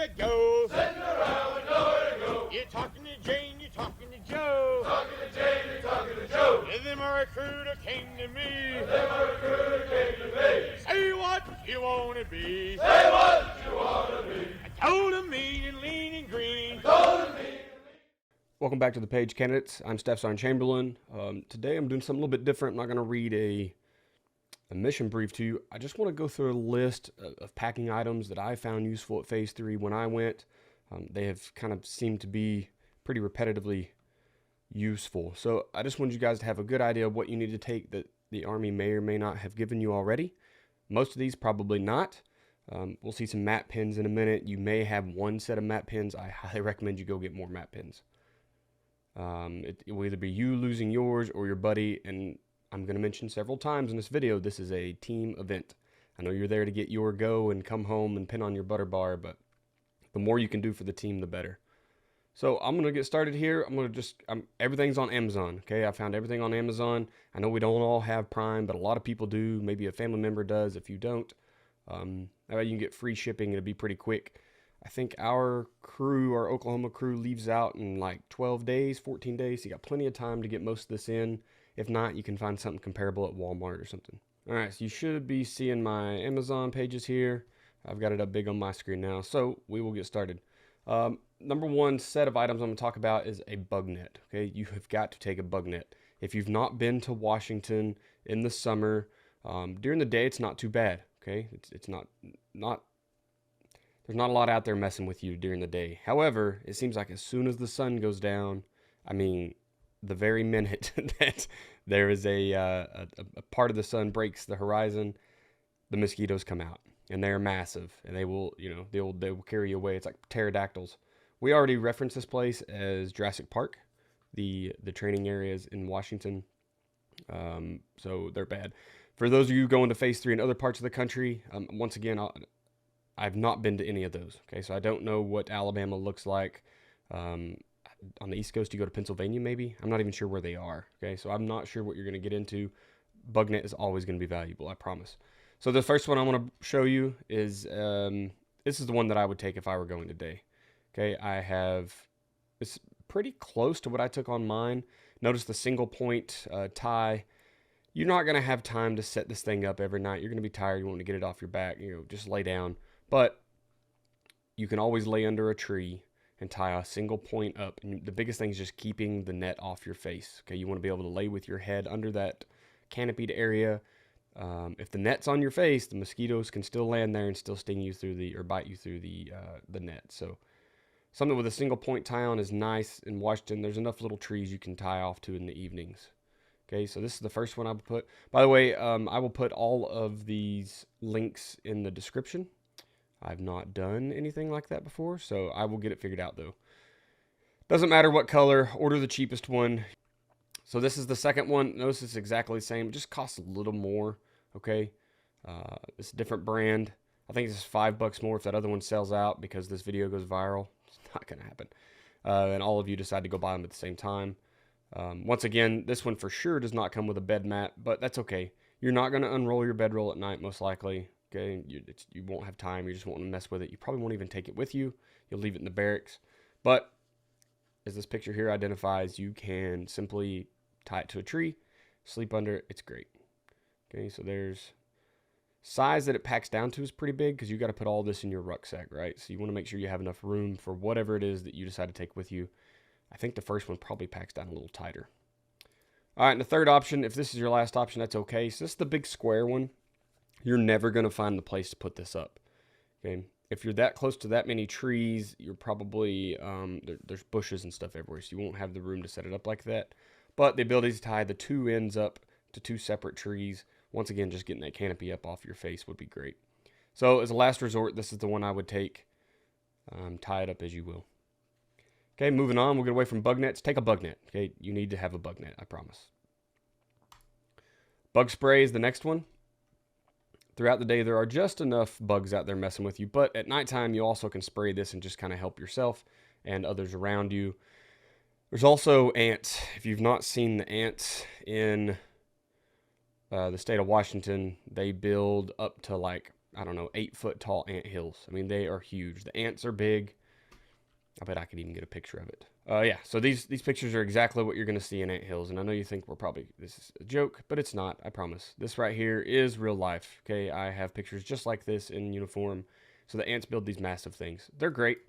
to go. Sitting around with nowhere to go. You're talking to Jane, you're talking to Joe. Talking to Jane, you're talking to Joe. And then my recruiter came to me. Then my recruiter came to me. Say what you want to be. Say what you want to be. I told him mean and lean and green. Told him me. Welcome back to the page, candidates. I'm Staff Sergeant Chamberlain. Today I'm doing something a little bit different. I'm not going to read a mission brief to you. I just want to go through a list of packing items that I found useful at Phase 3 when I went. They have kind of seemed to be pretty repetitively useful. So I just wanted you guys to have a good idea of what you need to take that the Army may or may not have given you already. Most of these probably not. We'll see some map pins in a minute. You may have one set of map pins. I highly recommend you go get more map pins. It will either be you losing yours or your buddy, and I'm going to mention several times in this video, this is a team event. I know you're there to get your go and come home and pin on your butter bar, but the more you can do for the team, the better. So I'm going to get started here. Everything's on Amazon, okay? I found everything on Amazon. I know we don't all have Prime, but a lot of people do. Maybe a family member does. If you don't, you can get free shipping. It'll be pretty quick. I think our Oklahoma crew leaves out in like 12 days, 14 days. So you got plenty of time to get most of this in. If not, you can find something comparable at Walmart or something. All right, so you should be seeing my Amazon pages here. I've got it up big on my screen now, so we will get started. Number one set of items I'm going to talk about is a bug net. Okay, you have got to take a bug net. If you've not been to Washington in the summer, during the day it's not too bad. Okay, it's not there's not a lot out there messing with you during the day. However, it seems like as soon as the sun goes down, I mean, the very minute that there is a part of the sun breaks the horizon, the mosquitoes come out, and they're massive, and they will carry you away. It's like pterodactyls. We already referenced this place as Jurassic Park, the training areas in Washington. So they're bad. For those of you going to Phase 3 in other parts of the country, once again, I've not been to any of those. Okay, so I don't know what Alabama looks like. On the East Coast, you go to Pennsylvania, maybe. I'm not even sure where they are. Okay, so I'm not sure what you're going to get into. Bug net is always going to be valuable, I promise. So the first one I want to show you is this is the one that I would take if I were going today. Okay, it's pretty close to what I took on mine. Notice the single point tie. You're not going to have time to set this thing up every night. You're going to be tired. You want to get it off your back. Just lay down. But you can always lay under a tree and tie a single point up. And the biggest thing is just keeping the net off your face. Okay, you want to be able to lay with your head under that canopied area. If the net's on your face, the mosquitoes can still land there and still sting you or bite you through the net. So something with a single point tie on is nice. In Washington, there's enough little trees you can tie off to in the evenings. Okay, so this is the first one I will put. By the way, I will put all of these links in the description. I've not done anything like that before, so I will get it figured out though. Doesn't matter what color, order the cheapest one. So this is the second one. Notice it's exactly the same. It just costs a little more, okay? It's a different brand. I think it's $5 more if that other one sells out because this video goes viral. It's not going to happen. And all of you decide to go buy them at the same time. Once again, this one for sure does not come with a bed mat, but that's okay. You're not going to unroll your bedroll at night, most likely. Okay, you won't have time. You just won't want to mess with it. You probably won't even take it with you. You'll leave it in the barracks. But as this picture here identifies, you can simply tie it to a tree, sleep under it. It's great. Okay, so there's size that it packs down to is pretty big because you got to put all this in your rucksack, right? So you want to make sure you have enough room for whatever it is that you decide to take with you. I think the first one probably packs down a little tighter. All right, and the third option, if this is your last option, that's okay. So this is the big square one. You're never going to find the place to put this up. Okay, if you're that close to that many trees, you're probably, there's bushes and stuff everywhere, so you won't have the room to set it up like that. But the ability to tie the two ends up to two separate trees, once again, just getting that canopy up off your face would be great. So as a last resort, this is the one I would take. Tie it up as you will. Okay, moving on, we'll get away from bug nets. Take a bug net. Okay, you need to have a bug net, I promise. Bug spray is the next one. Throughout the day, there are just enough bugs out there messing with you, but at nighttime, you also can spray this and just kind of help yourself and others around you. There's also ants. If you've not seen the ants in the state of Washington, they build up to like I don't know, 8-foot tall ant hills. I mean, they are huge. The ants are big. I bet I could even get a picture of it. Yeah, so these pictures are exactly what you're going to see in ant hills. And I know you think this is a joke, but it's not, I promise. This right here is real life, okay? I have pictures just like this in uniform. So the ants build these massive things. They're great.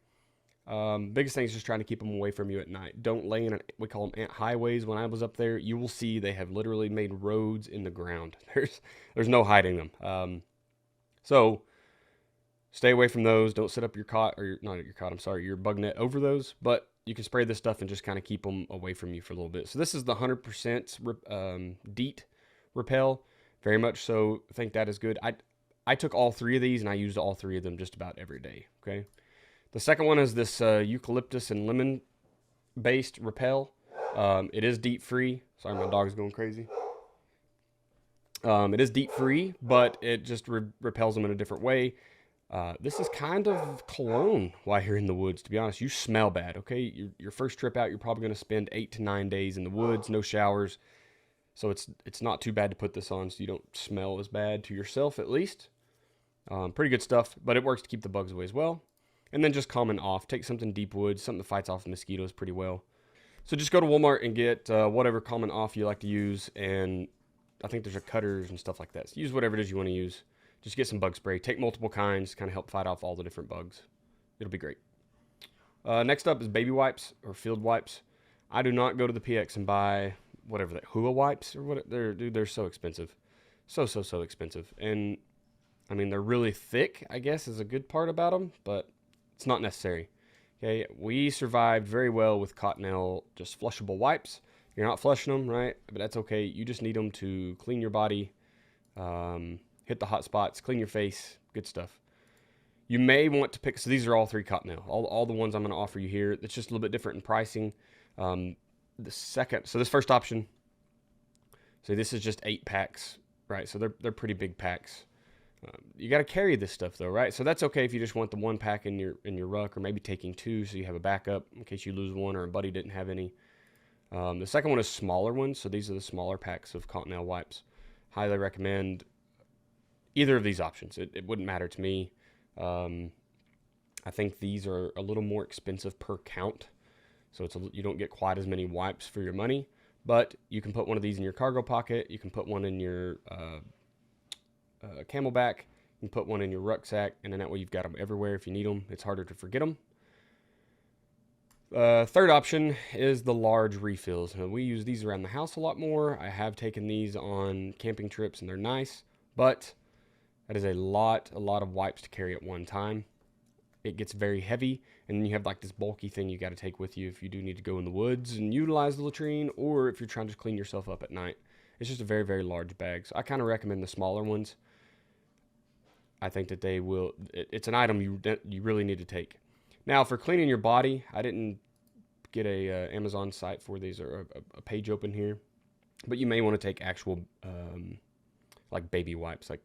Biggest thing is just trying to keep them away from you at night. Don't lay in we call them ant highways. When I was up there, you will see they have literally made roads in the ground. There's no hiding them. So stay away from those. Don't set up your cot, or not your cot, I'm sorry, your bug net over those. But you can spray this stuff and just kind of keep them away from you for a little bit. So this is the 100% DEET repel. Very much so. I think that is good. I took all 3 of these and I used all 3 of them just about every day. Okay. The second one is this eucalyptus and lemon based repel. It is DEET free. Sorry, my dog's going crazy. It is DEET free, but it just repels them in a different way. This is kind of cologne while you're in the woods, to be honest. You smell bad, okay? Your first trip out, you're probably going to spend 8 to 9 days in the woods, no showers. So it's not too bad to put this on so you don't smell as bad to yourself, at least. Pretty good stuff, but it works to keep the bugs away as well. And then just common off. Take something deep wood, something that fights off the mosquitoes pretty well. So just go to Walmart and get whatever common off you like to use. And I think there's cutters and stuff like that. So use whatever it is you want to use. Just get some bug spray. Take multiple kinds, kind of help fight off all the different bugs. It'll be great. Next up is baby wipes or field wipes. I do not go to the PX and buy whatever that Hua wipes or what. They're so expensive. So expensive. And I mean, they're really thick, I guess, is a good part about them, but it's not necessary. Okay, we survived very well with Cottonelle, just flushable wipes. You're not flushing them, right? But that's okay. You just need them to clean your body, hit the hot spots, clean your face, good stuff. You may want to pick, so these are all 3 Cottonelle. All the ones I'm going to offer you here. It's just a little bit different in pricing. So this first option, so this is just 8 packs, right? So they're pretty big packs. You got to carry this stuff though, right? So that's okay if you just want the 1 pack in your ruck, or maybe taking 2 so you have a backup in case you lose one or a buddy didn't have any. The second one is smaller ones, so these are the smaller packs of Cottonelle wipes. Highly recommend either of these options. It wouldn't matter to me. I think these are a little more expensive per count, so you don't get quite as many wipes for your money. But you can put one of these in your cargo pocket. You can put one in your camelback. You can put one in your rucksack, and then that way you've got them everywhere if you need them. It's harder to forget them. Third option is the large refills. Now, we use these around the house a lot more. I have taken these on camping trips, and they're nice, but that is a lot of wipes to carry at one time. It gets very heavy, and then you have like this bulky thing you got to take with you if you do need to go in the woods and utilize the latrine, or if you're trying to clean yourself up at night. It's just a very large bag. So I kind of recommend the smaller ones. I think that they will. It's an item you really need to take. Now, for cleaning your body, I didn't get a Amazon site for these or a page open here, but you may want to take actual like baby wipes. Like,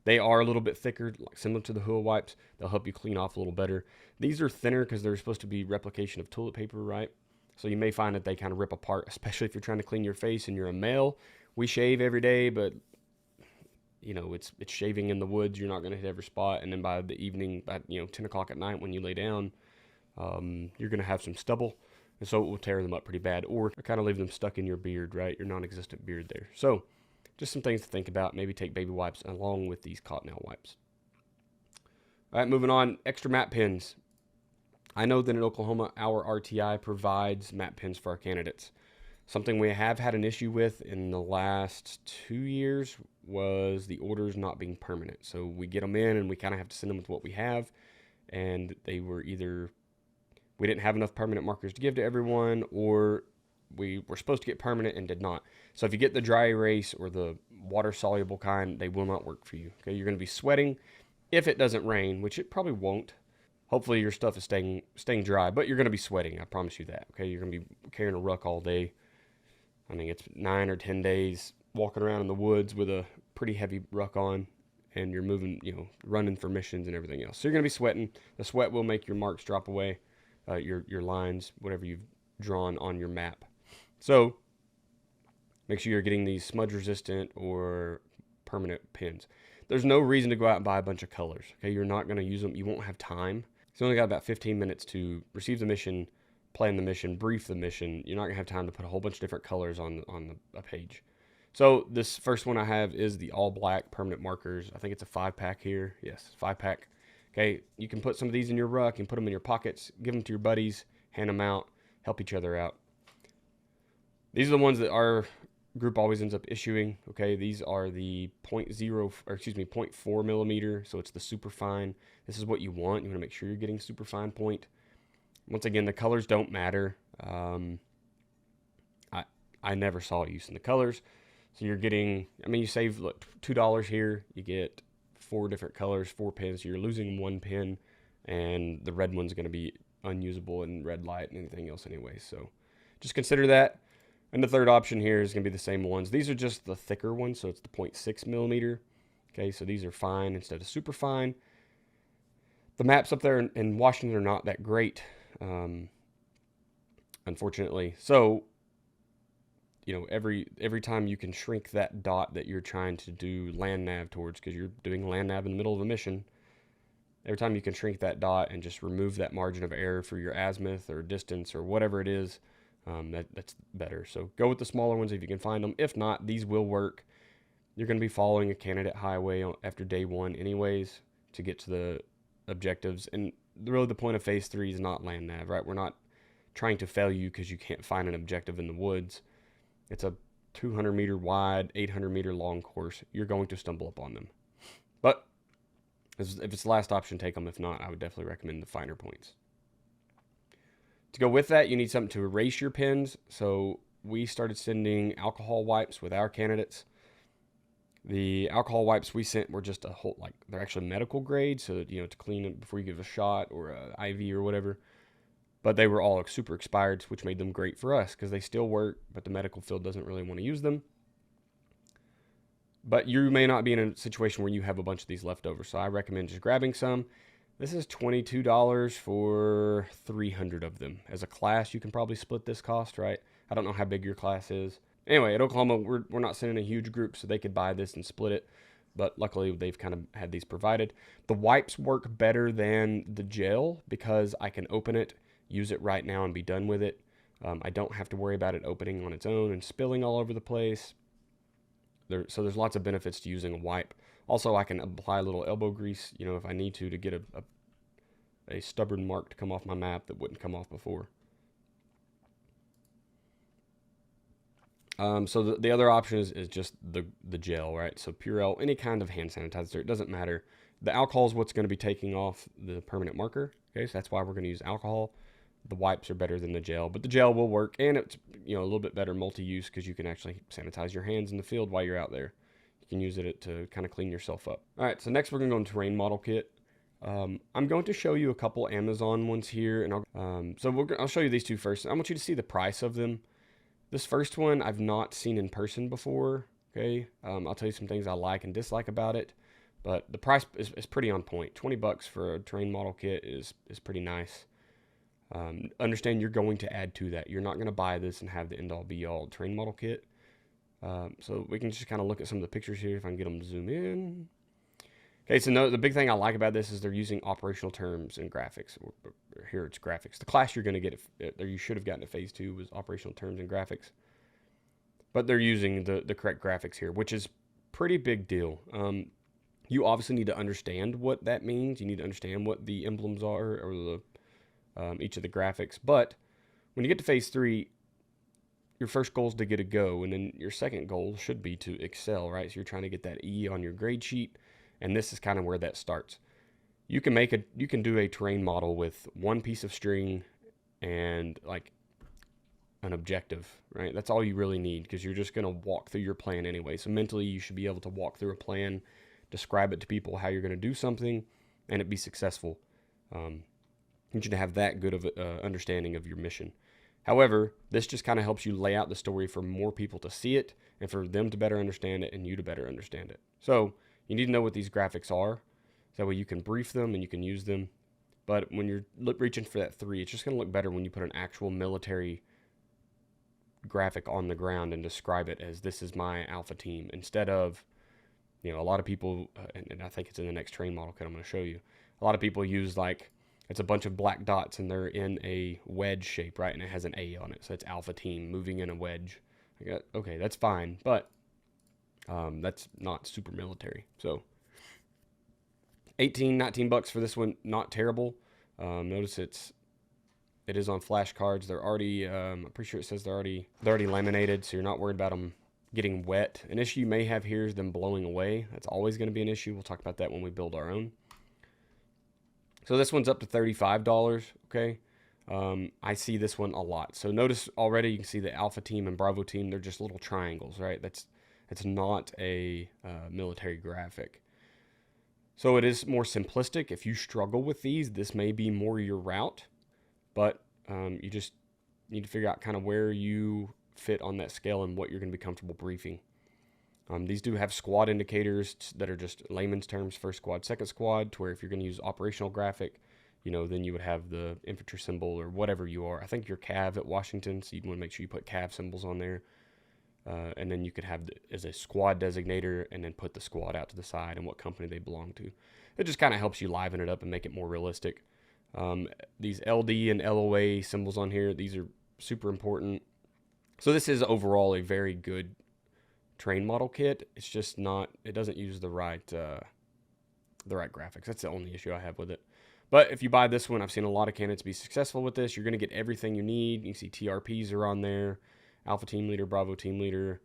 they are a little bit thicker, like similar to the Hua wipes. They'll help you clean off a little better. These are thinner because they're supposed to be replication of toilet paper, right? So you may find that they kind of rip apart, especially if you're trying to clean your face and you're a male. We shave every day, but you know, it's shaving in the woods. You're not going to hit every spot. And then by the evening, by 10 o'clock at night when you lay down, you're going to have some stubble. And so it will tear them up pretty bad, or kind of leave them stuck in your beard, right? Your non-existent beard there. So just some things to think about. Maybe take baby wipes along with these Cottonelle wipes. All right, moving on. Extra map pins. I know that in Oklahoma, our RTI provides map pins for our candidates. Something we have had an issue with in the last 2 years was the orders not being permanent. So we get them in and we kind of have to send them with what we have. And they were either, we didn't have enough permanent markers to give to everyone, or we were supposed to get permanent and did not. So if you get the dry erase or the water soluble kind, they will not work for you. Okay, you're going to be sweating if it doesn't rain, which it probably won't. Hopefully your stuff is staying dry, but you're going to be sweating. I promise you that. Okay, you're going to be carrying a ruck all day. I mean, it's 9 or 10 days walking around in the woods with a pretty heavy ruck on, and you're moving, running for missions and everything else. So you're going to be sweating. The sweat will make your marks drop away, your lines, whatever you've drawn on your map. So make sure you're getting these smudge resistant or permanent pins. there's no reason to go out and buy a bunch of colors. Okay, you're not going to use them. You won't have time. So you only got about 15 minutes to receive the mission, plan the mission, brief the mission. You're not going to have time to put a whole bunch of different colors on a page. So this first one I have is the all black permanent markers. I think it's a 5-pack here. Yes, 5-pack. Okay, you can put some of these in your ruck and put them in your pockets, give them to your buddies, hand them out, help each other out. These are the ones that our group always ends up issuing. Okay, these are the 0.4 millimeter, so it's the super fine. This is what you want. You want to make sure you're getting super fine point. Once again, the colors don't matter. I never saw use in the colors. So you're getting, I mean, you save, look, $2 here. You get 4 different colors, 4 pins. So you're losing 1 pin, and the red one's going to be unusable in red light and anything else anyway. So just consider that. And the third option here is going to be the same ones. These are just the thicker ones, so it's the 0.6 millimeter. Okay, so these are fine instead of super fine. The maps up there in Washington are not that great, unfortunately. So, you know, every time you can shrink that dot that you're trying to do land nav towards, because you're doing land nav in the middle of a mission, every time you can shrink that dot and just remove that margin of error for your azimuth or distance or whatever it is, that's better. So go with the smaller ones if you can find them. If not, these will work. You're going to be following a candidate highway after day 1 anyways to get to the objectives. And really the point of phase 3 is not land nav, right? We're not trying to fail you because you can't find an objective in the woods. It's a 200 meter wide, 800 meter long course. You're going to stumble upon them. But if it's the last option, take them. If not, I would definitely recommend the finer points. To go with that, you need something to erase your pins. So we started sending alcohol wipes with our candidates. The alcohol wipes we sent were just a whole, like, they're actually medical grade, so that, you know, to clean it before you give a shot or a IV or whatever. But they were all super expired, which made them great for us because they still work, but the medical field doesn't really want to use them. But you may not be in a situation where you have a bunch of these left over, so I recommend just grabbing some. This is $22 for 300 of them. As a class, you can probably split this cost, right? I don't know how big your class is. Anyway, at Oklahoma, we're not sending a huge group, so they could buy this and split it. But luckily, they've kind of had these provided. The wipes work better than the gel because I can open it, use it right now, and be done with it. I don't have to worry about it opening on its own and spilling all over the place. So there's lots of benefits to using a wipe. Also, I can apply a little elbow grease, you know, if I need to get a stubborn mark to come off my map that wouldn't come off before. So the other option is just the gel, right? So Purell, any kind of hand sanitizer, it doesn't matter. The alcohol is what's going to be taking off the permanent marker. Okay, so that's why we're going to use alcohol. The wipes are better than the gel, but the gel will work, and it's, you know, a little bit better multi-use because you can actually sanitize your hands in the field while you're out there. You can use it to kind of clean yourself up. All right, so next we're going to go into terrain model kit. I'm going to show you a couple Amazon ones here, and I'll show you these two first. I want you to see the price of them. This first one I've not seen in person before. Okay, I'll tell you some things I like and dislike about it, but the price is pretty on point. $20 for a terrain model kit is pretty nice. Understand you're going to add to that. You're not going to buy this and have the end-all be-all terrain model kit. So we can just kind of look at some of the pictures here if I can get them to zoom in. Okay, so the big thing I like about this is they're using operational terms and graphics. Here it's graphics. The class you're going to get, or you should have gotten at phase 2, was operational terms and graphics. But they're using the correct graphics here, which is pretty big deal. You obviously need to understand what that means. You need to understand what the emblems are, or each of the graphics. But when you get to phase 3, your first goal is to get a go, and then your second goal should be to excel, right? So you're trying to get that E on your grade sheet, and this is kind of where that starts. You can do a terrain model with one piece of string and like an objective, right? That's all you really need, because you're just going to walk through your plan anyway. So mentally, you should be able to walk through a plan, describe it to people how you're going to do something, and it be successful. You need to have that good of understanding of your mission. However, this just kind of helps you lay out the story for more people to see it, and for them to better understand it, and you to better understand it. So you need to know what these graphics are. That way you can brief them and you can use them. But when you're reaching for that 3, it's just going to look better when you put an actual military graphic on the ground and describe it as, this is my alpha team, instead of, You know, a lot of people, and I think it's in the next train model kit I'm going to show you, a lot of people use like, it's a bunch of black dots and they're in a wedge shape, right? And it has an A on it. So it's Alpha Team moving in a wedge. Okay, that's fine, but that's not super military. So 18, 19 bucks for this one, not terrible. Notice it is on flashcards. They're already, I'm pretty sure it says they're already laminated, so you're not worried about them getting wet. An issue you may have here is them blowing away. That's always going to be an issue. We'll talk about that when we build our own. So this one's up to $35, okay? I see this one a lot. So notice already you can see the Alpha Team and Bravo Team, they're just little triangles, right? That's not a military graphic. So it is more simplistic. If you struggle with these, this may be more your route, but you just need to figure out kind of where you fit on that scale and what you're going to be comfortable briefing. These do have squad indicators that are just layman's terms, first squad, second squad, to where if you're going to use operational graphic, you know, then you would have the infantry symbol or whatever you are. I think you're Cav at Washington, so you'd want to make sure you put Cav symbols on there. And then you could have as a squad designator and then put the squad out to the side and what company they belong to. It just kind of helps you liven it up and make it more realistic. These LD and LOA symbols on here, these are super important. So this is overall a very good train model kit. It's just not, it doesn't use the right graphics. That's the only issue I have with it. But if you buy this one, I've seen a lot of candidates be successful with this. You're going to get everything you need. You can see TRPs are on there. Alpha Team Leader, Bravo Team Leader,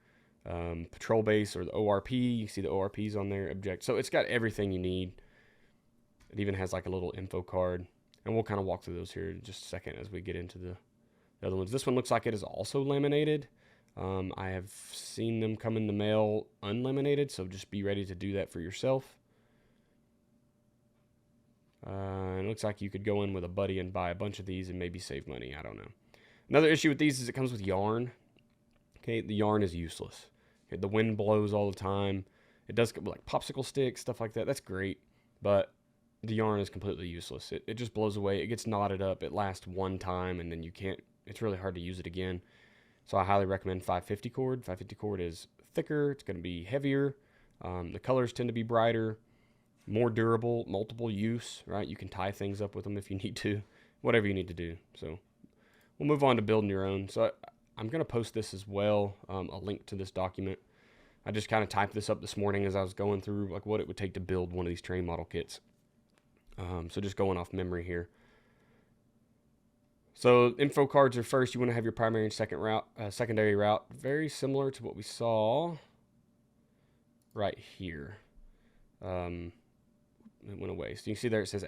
Patrol Base or the ORP. You see the ORPs on there, Object. So it's got everything you need. It even has like a little info card. And we'll kind of walk through those here in just a second as we get into the other ones. This one looks like it is also laminated. I have seen them come in the mail unlaminated, so just be ready to do that for yourself. It looks like you could go in with a buddy and buy a bunch of these and maybe save money. I don't know. Another issue with these is it comes with yarn. Okay, the yarn is useless. Okay, the wind blows all the time. It does like popsicle sticks, stuff like that. That's great, but the yarn is completely useless. It just blows away. It gets knotted up. It lasts one time, and then you can't. It's really hard to use it again. So I highly recommend 550 cord. 550 cord is thicker. It's going to be heavier. The colors tend to be brighter, more durable, multiple use. Right, you can tie things up with them if you need to. Whatever you need to do. So we'll move on to building your own. So I'm going to post this as well, a link to this document. I just kind of typed this up this morning as I was going through like what it would take to build one of these train model kits. So just going off memory here. So info cards are first. You want to have your primary and secondary route. Very similar to what we saw right here. It went away. So you can see there it says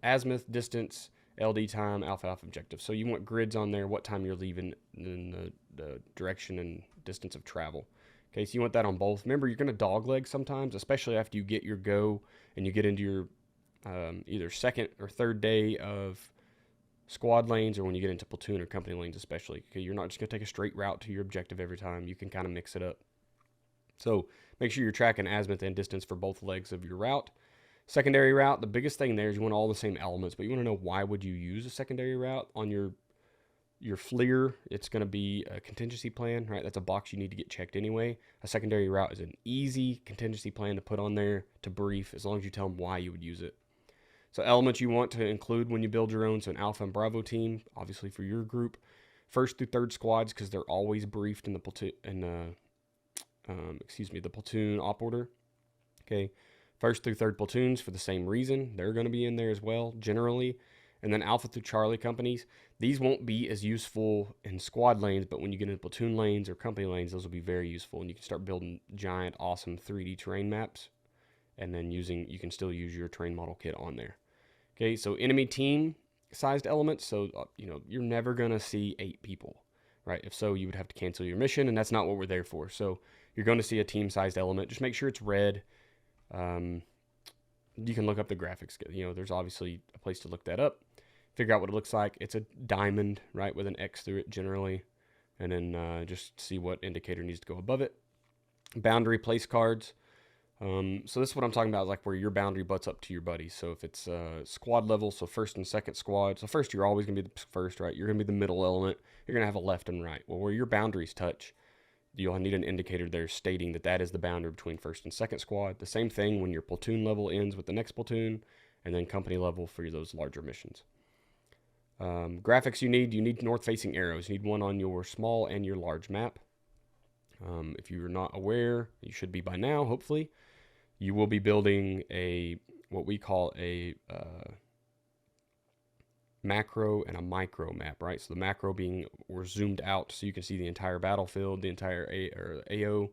azimuth, distance, LD time, alpha objective. So you want grids on there, what time you're leaving, and the direction and distance of travel. Okay, so you want that on both. Remember, you're going to dogleg sometimes, especially after you get your go and you get into your either second or third day of squad lanes, or when you get into platoon or company lanes especially. Okay, you're not just going to take a straight route to your objective every time. You can kind of mix it up. So make sure you're tracking azimuth and distance for both legs of your route. Secondary route, the biggest thing there is you want all the same elements, but you want to know why would you use a secondary route. On your FLIR, it's going to be a contingency plan, right? That's a box you need to get checked anyway. A secondary route is an easy contingency plan to put on there to brief, as long as you tell them why you would use it. So elements you want to include when you build your own, so an Alpha and Bravo team, obviously for your group. First through third squads, because they're always briefed in the platoon, the platoon op order. Okay, first through third platoons for the same reason. They're going to be in there as well, generally. And then Alpha through Charlie companies. These won't be as useful in squad lanes, but when you get into platoon lanes or company lanes, those will be very useful. And you can start building giant, awesome 3D terrain maps. And then you can still use your train model kit on there. Okay, so enemy team sized elements. So, you're never going to see 8 people, right? If so, you would have to cancel your mission, and that's not what we're there for. So you're going to see a team sized element. Just make sure it's red. You can look up the graphics. There's obviously a place to look that up. Figure out what it looks like. It's a diamond, right, with an X through it generally. And then just see what indicator needs to go above it. Boundary place cards. So this is what I'm talking about, is like where your boundary butts up to your buddies. So if it's squad level, so first and second squad. So first, you're always going to be the first, right? You're going to be the middle element. You're going to have a left and right. Well, where your boundaries touch, you'll need an indicator there stating that that is the boundary between first and second squad. The same thing when your platoon level ends with the next platoon, and then company level for those larger missions. Graphics you need north-facing arrows. You need one on your small and your large map. If you're not aware, you should be by now, hopefully. You will be building what we call a macro and a micro map, right? So the macro being we're zoomed out so you can see the entire battlefield, the entire AO,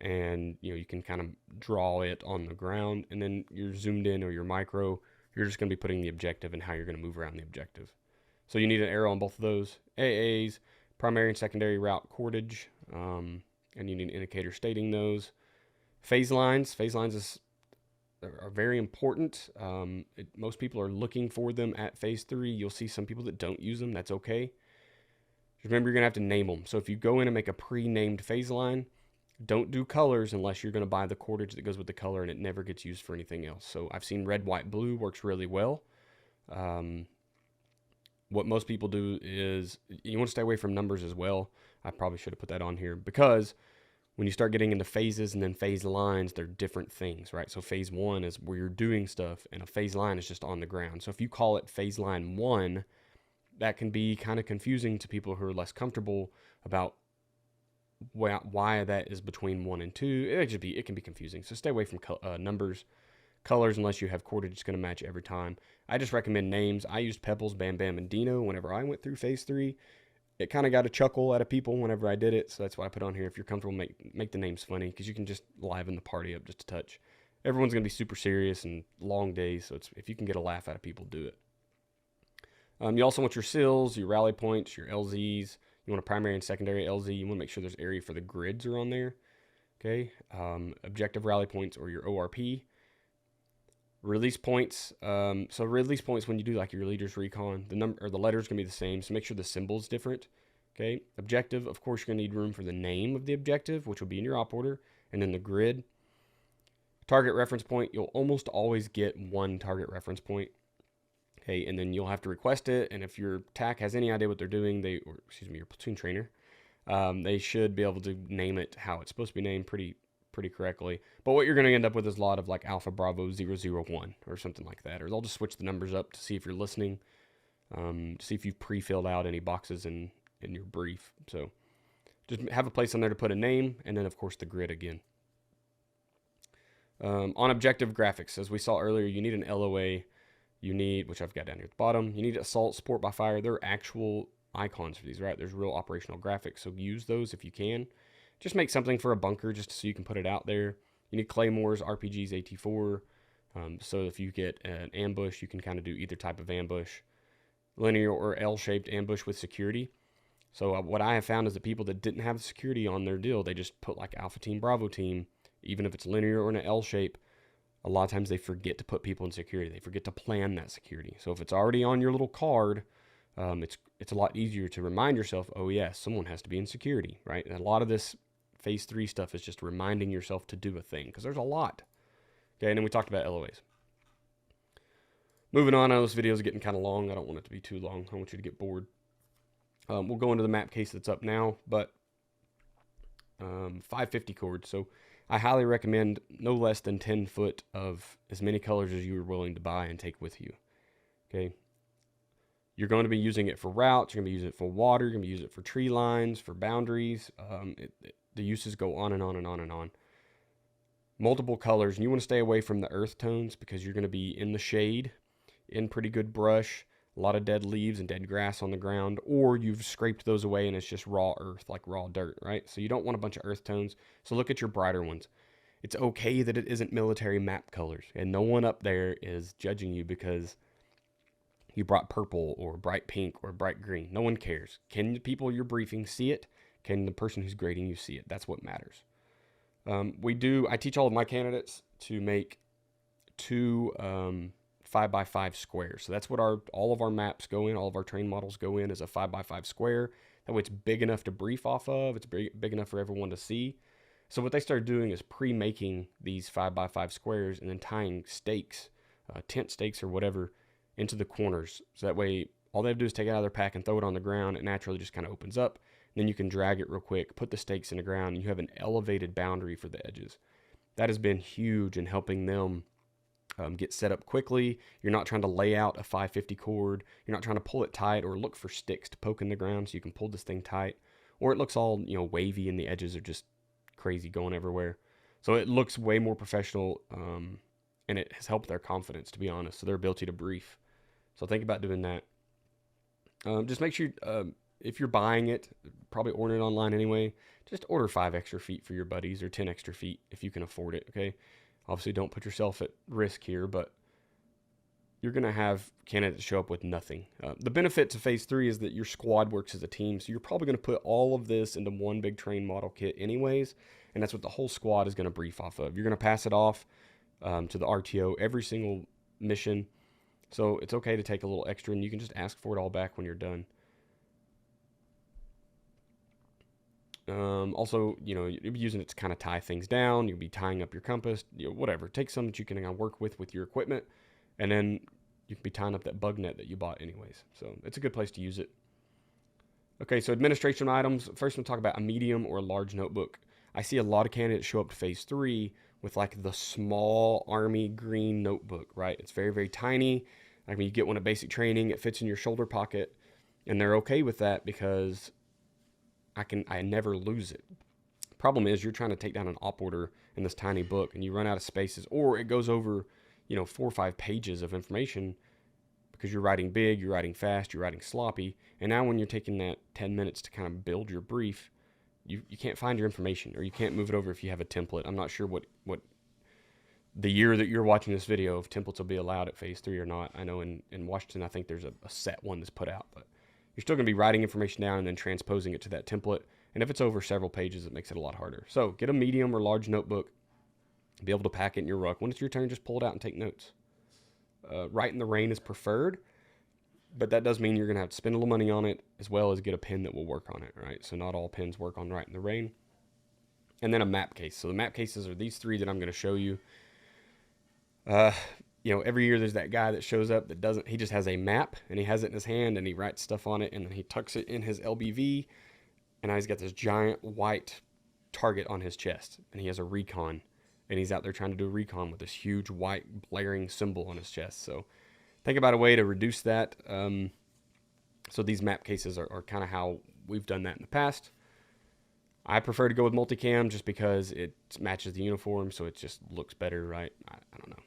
and you can kind of draw it on the ground. And then you're zoomed in, or your micro, you're just going to be putting the objective and how you're going to move around the objective. So you need an arrow on both of those. AAs, primary and secondary route cordage, and you need an indicator stating those. Phase lines are very important. Most people are looking for them at phase 3. You'll see some people that don't use them. That's okay. Just remember, you're going to have to name them. So if you go in and make a pre-named phase line, don't do colors unless you're going to buy the cordage that goes with the color, and it never gets used for anything else. So I've seen red, white, blue works really well. What most people do is you want to stay away from numbers as well. I probably should have put that on here, because when you start getting into phases and then phase lines, they're different things, right? So phase 1 is where you're doing stuff, and a phase line is just on the ground. So if you call it phase line 1, that can be kind of confusing to people who are less comfortable about why that is between 1 and 2. It can be confusing. So stay away from numbers, colors, unless you have cordage it's going to match every time. I just recommend names. I used Pebbles, Bam Bam, and Dino whenever I went through phase 3. It kind of got a chuckle out of people whenever I did it, so that's why I put on here. If you're comfortable, make the names funny, because you can just liven the party up just a touch. Everyone's going to be super serious and long days, so if you can get a laugh out of people, do it. You also want your SILs, your rally points, your LZs. You want a primary and secondary LZ. You want to make sure there's area for the grids are on there. Okay. Objective rally points, or your ORP. Release points. So release points, when you do like your leader's recon, the number or the letters can be the same. So make sure the symbol's different. Okay. Objective, of course, you're gonna need room for the name of the objective, which will be in your op order, and then the grid. Target reference point, you'll almost always get one target reference point. Okay, and then you'll have to request it. And if your TAC has any idea what they're doing, your platoon trainer, they should be able to name it how it's supposed to be named pretty correctly. But what you're going to end up with is a lot of like Alpha Bravo 001 or something like that. Or they'll just switch the numbers up to see if you're listening, to see if you've pre-filled out any boxes in your brief. So just have a place on there to put a name, and then of course the grid again. On objective graphics, as we saw earlier, you need an LOA. You need, which I've got down here at the bottom, you need assault, support by fire. There are actual icons for these, right? There's real operational graphics, so use those if you can. Just make something for a bunker just so you can put it out there. You need claymores, RPGs, AT4. So if you get an ambush, you can kind of do either type of ambush. Linear or L-shaped ambush with security. So what I have found is that people that didn't have the security on their deal, they just put like Alpha Team, Bravo Team, even if it's linear or in an L shape. A lot of times they forget to put people in security. They forget to plan that security. So if it's already on your little card, it's a lot easier to remind yourself, oh yes, someone has to be in security, right? And a lot of this phase 3 stuff is just reminding yourself to do a thing, because there's a lot. Okay, and then we talked about LOAs. Moving on, I know this video is getting kind of long. I don't want it to be too long. I want you to get bored. We'll go into the map case that's up now, but 550 chords. So I highly recommend no less than 10 foot of as many colors as you are willing to buy and take with you. Okay. You're going to be using it for routes. You're going to be using it for water. You're going to be using it for tree lines, for boundaries. The uses go on and on and on and on. Multiple colors. And you want to stay away from the earth tones, because you're going to be in the shade, in pretty good brush, a lot of dead leaves and dead grass on the ground, or you've scraped those away and it's just raw earth, like raw dirt, right? So you don't want a bunch of earth tones. So look at your brighter ones. It's okay that it isn't military map colors, and no one up there is judging you because you brought purple or bright pink or bright green. No one cares. Can the people you're briefing see it? Can the person who's grading you see it? That's what matters. I teach all of my candidates to make 2 5x5 squares. So that's what all of our maps go in. All of our train models go in as a 5x5 square. That way it's big enough to brief off of. It's big enough for everyone to see. So what they started doing is pre-making these 5x5 squares and then tying stakes, tent stakes or whatever, into the corners. So that way all they have to do is take it out of their pack and throw it on the ground. It naturally just kind of opens up. Then you can drag it real quick, put the stakes in the ground, and you have an elevated boundary for the edges. That has been huge in helping them get set up quickly. You're not trying to lay out a 550 cord. You're not trying to pull it tight or look for sticks to poke in the ground so you can pull this thing tight. Or it looks all, wavy and the edges are just crazy going everywhere. So it looks way more professional, and it has helped their confidence, to be honest, so their ability to brief. So think about doing that. Just make sure, if you're buying it, probably order it online anyway, just order 5 extra feet for your buddies or 10 extra feet if you can afford it, okay? Obviously, don't put yourself at risk here, but you're going to have candidates show up with nothing. The benefit to phase 3 is that your squad works as a team, so you're probably going to put all of this into one big train model kit anyways, and that's what the whole squad is going to brief off of. You're going to pass it off to the RTO every single mission, so it's okay to take a little extra, and you can just ask for it all back when you're done. Also, you'll be using it to kind of tie things down. You'll be tying up your compass, whatever. Take some that you can work with your equipment, and then you can be tying up that bug net that you bought anyways. So it's a good place to use it. Okay, so administration items. First, we'll talk about a medium or a large notebook. I see a lot of candidates show up to phase 3 with like the small army green notebook, right? It's very, very tiny. I mean, you get one at basic training, it fits in your shoulder pocket, and they're okay with that because I never lose it. Problem is, you're trying to take down an op order in this tiny book, and you run out of spaces, or it goes over, 4 or 5 pages of information because you're writing big, you're writing fast, you're writing sloppy, and now when you're taking that 10 minutes to kind of build your brief, you can't find your information, or you can't move it over if you have a template. I'm not sure what the year that you're watching this video, if templates will be allowed at phase 3 or not. I know in Washington, I think there's a set one that's put out, but you're still going to be writing information down and then transposing it to that template. And if it's over several pages, it makes it a lot harder. So get a medium or large notebook. Be able to pack it in your ruck. When it's your turn, just pull it out and take notes. Write in the rain is preferred, but that does mean you're going to have to spend a little money on it, as well as get a pen that will work on it, right? So not all pens work on write in the rain. And then a map case. So the map cases are these 3 that I'm going to show you. Every year there's that guy that shows up that he just has a map and he has it in his hand and he writes stuff on it and then he tucks it in his LBV, and now he's got this giant white target on his chest and he has a recon and he's out there trying to do a recon with this huge white blaring symbol on his chest. So think about a way to reduce that. So these map cases are kind of how we've done that in the past. I prefer to go with multicam just because it matches the uniform, so it just looks better, right? I don't know.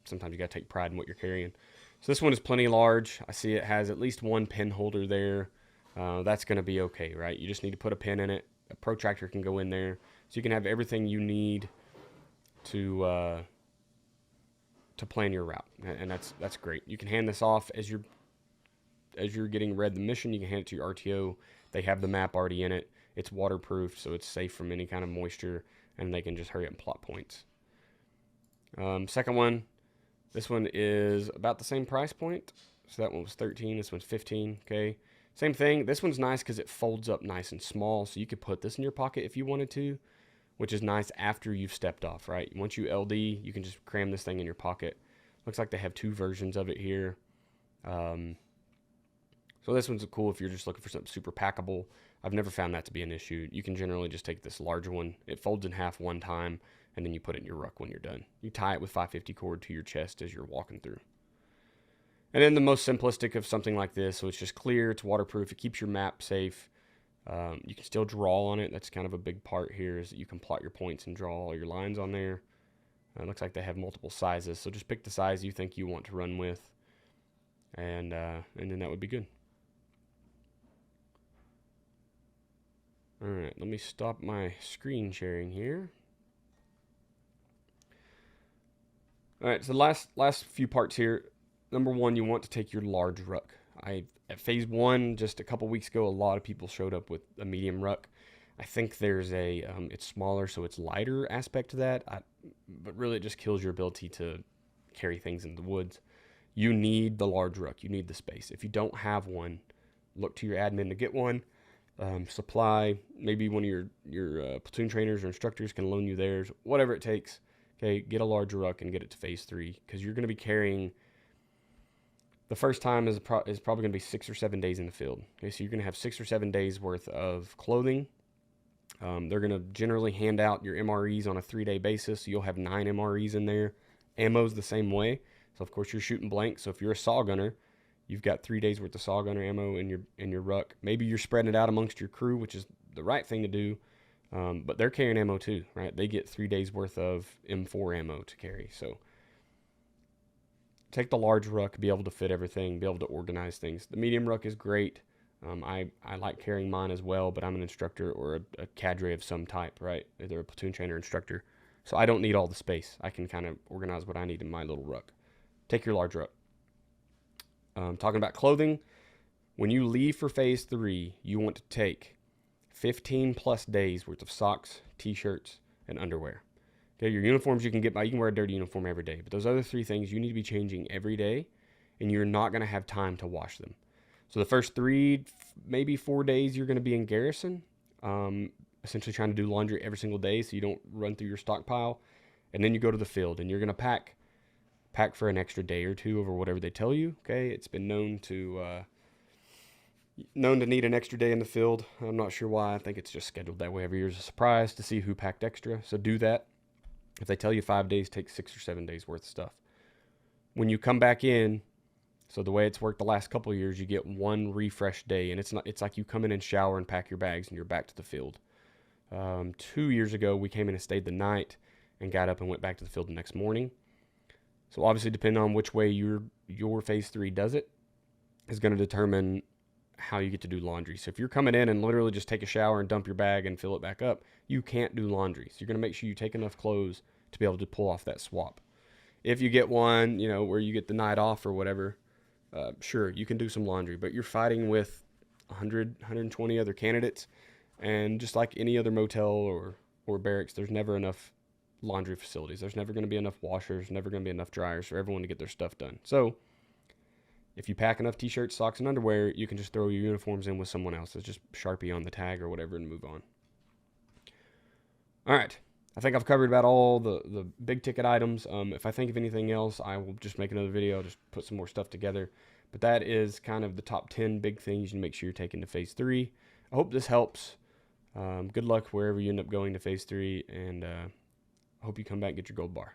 Sometimes you got to take pride in what you're carrying. So this one is plenty large. I see it has at least one pen holder there. That's going to be okay, right? You just need to put a pen in it. A protractor can go in there. So you can have everything you need to plan your route. And that's great. You can hand this off as you're getting read the mission. You can hand it to your RTO. They have the map already in it. It's waterproof, so it's safe from any kind of moisture, and they can just hurry up and plot points. Second one, this one is about the same price point. So that one was 13, this one's 15, okay? Same thing, this one's nice because it folds up nice and small, so you could put this in your pocket if you wanted to, which is nice after you've stepped off, right? Once you LD, you can just cram this thing in your pocket. Looks like they have 2 versions of it here. So this one's cool if you're just looking for something super packable. I've never found that to be an issue. You can generally just take this larger one. It folds in half one time, and then you put it in your ruck when you're done. You tie it with 550 cord to your chest as you're walking through. And then the most simplistic of something like this, so it's just clear, it's waterproof, it keeps your map safe. You can still draw on it. That's kind of a big part here, is that you can plot your points and draw all your lines on there. It looks like they have multiple sizes, so just pick the size you think you want to run with, and then that would be good. All right, let me stop my screen sharing here. All right, so the last few parts here. Number 1, you want to take your large ruck. At phase 1, just a couple weeks ago, a lot of people showed up with a medium ruck. I think there's it's smaller, so it's lighter aspect to that, but really it just kills your ability to carry things in the woods. You need the large ruck. You need the space. If you don't have one, look to your admin to get one. Supply, maybe one of your platoon trainers or instructors can loan you theirs, whatever it takes. Okay, get a large ruck and get it to phase 3, because you're going to be carrying The first time is probably going to be 6 or 7 days in the field. Okay, so you're going to have 6 or 7 days worth of clothing. They're going to generally hand out your MREs on a 3-day basis. So you'll have 9 MREs in there. Ammo's the same way. So of course you're shooting blank. So if you're a saw gunner, you've got 3 days worth of saw gunner ammo in your ruck. Maybe you're spreading it out amongst your crew, which is the right thing to do. But they're carrying ammo too, right? They get 3 days worth of M4 ammo to carry. So take the large ruck, be able to fit everything, be able to organize things. The medium ruck is great. I like carrying mine as well, but I'm an instructor or a cadre of some type, right? Either a platoon trainer instructor. So I don't need all the space. I can kind of organize what I need in my little ruck. Take your large ruck. Talking about clothing, when you leave for phase 3, you want to take 15 plus days worth of socks, t-shirts, and underwear. Okay, your uniforms you can wear a dirty uniform every day, but those other 3 things you need to be changing every day, and you're not going to have time to wash them. So the first 3, maybe 4 days you're going to be in garrison, essentially trying to do laundry every single day so you don't run through your stockpile, and then you go to the field, and you're going to pack for an extra day or 2 over whatever they tell you. Okay, it's been known to need an extra day in the field. I'm not sure why. I think it's just scheduled that way every year as a surprise to see who packed extra. So do that. If they tell you 5 days, take 6 or 7 days worth of stuff. When you come back in, so the way it's worked the last couple of years, you get 1 refresh day, and it's like you come in and shower and pack your bags and you're back to the field. 2 years ago, we came in and stayed the night and got up and went back to the field the next morning. So obviously, depending on which way your phase 3 does it, is going to determine how you get to do laundry. So if you're coming in and literally just take a shower and dump your bag and fill it back up, you can't do laundry. So you're going to make sure you take enough clothes to be able to pull off that swap. If you get one, where you get the night off or whatever, sure, you can do some laundry, but you're fighting with 100, 120 other candidates. And just like any other motel or barracks, there's never enough laundry facilities. There's never going to be enough washers, never going to be enough dryers for everyone to get their stuff done. So if you pack enough t-shirts, socks, and underwear, you can just throw your uniforms in with someone else. It's just Sharpie on the tag or whatever and move on. All right. I think I've covered about all the big ticket items. If I think of anything else, I will just make another video. I'll just put some more stuff together. But that is kind of the top 10 big things you need to make sure you're taking to phase 3. I hope this helps. Good luck wherever you end up going to phase 3, and I hope you come back and get your gold bar.